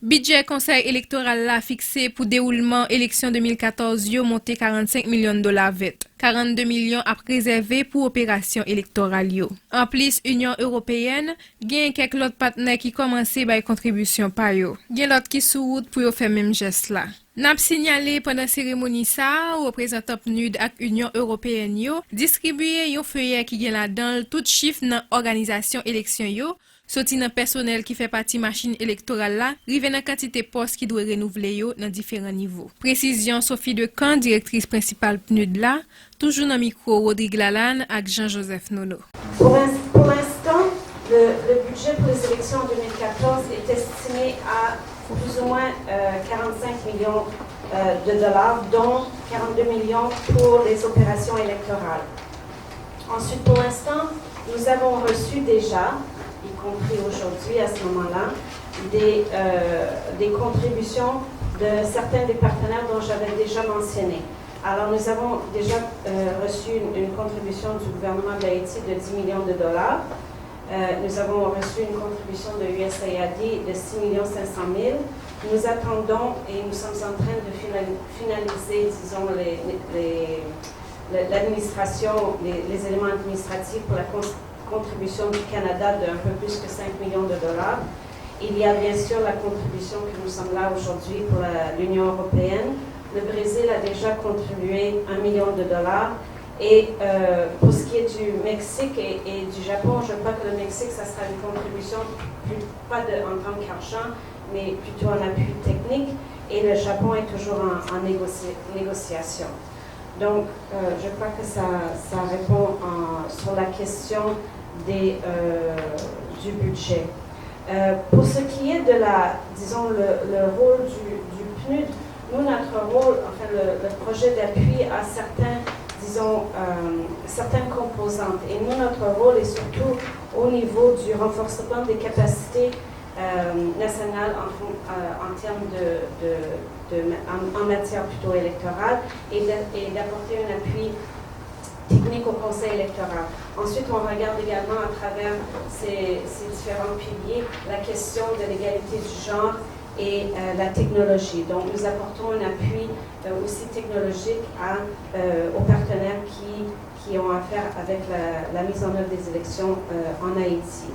Budget conseil électoral la fixé pour déroulement élection 2014 yo monté 45 millions de dollars vet. 42 millions à préserver pour opération électorale yo. En plus, Union européenne, gen quelques autres partenaires qui commencé by contribution pa yo. Gen l'autre qui sous route pour yo faire même geste là. N'a signalé pendant cérémonie ça, représentant PNUD ak Union européenne yo, distribué yon feuillet qui gen la dans tout chiffre dans organisation élection yo. Soti nan personnel qui fait partie machine électorale là, rive nan quantité poste qui doit renouveler yo dans différents niveaux. Précision Sophie de Camp, directrice principale PNUD là, toujours dans micro Rodrigue Lalanne avec Jean-Joseph Nono. Pour l'instant, le budget pour les élections en 2014 est estimé à plus ou moins 45 millions de dollars, dont 42 millions pour les opérations électorales. Ensuite, pour l'instant, nous avons reçu déjà, y compris aujourd'hui à ce moment-là, des contributions de certains des partenaires dont j'avais déjà mentionné. Alors nous avons déjà reçu une contribution du gouvernement d'Haïti de 10 millions de dollars. Nous avons reçu une contribution de USAID de 6 500 000. Nous attendons et nous sommes en train de finaliser, disons, l'administration, les éléments administratifs pour la contribution du Canada d'un peu plus que 5 millions de dollars. Il y a bien sûr la contribution que nous sommes là aujourd'hui pour l'Union européenne. Le Brésil a déjà contribué 1 million de dollars. Et pour ce qui est du Mexique et du Japon, je crois que le Mexique, ça sera une contribution pas en tant qu'argent, mais plutôt en appui technique. Et le Japon est toujours en négociation. Donc, je crois que ça répond sur la question du budget. Pour ce qui est de le rôle du PNUD, nous, notre rôle, enfin le projet d'appui a certaines composantes. Et nous, notre rôle est surtout au niveau du renforcement des capacités nationales en termes en matière plutôt électorale et d'apporter un appui technique au conseil électoral. Ensuite, on regarde également à travers ces différents piliers la question de l'égalité du genre et la technologie. Donc, nous apportons un appui aussi technologique aux partenaires qui ont affaire avec la mise en œuvre des élections en Haïti.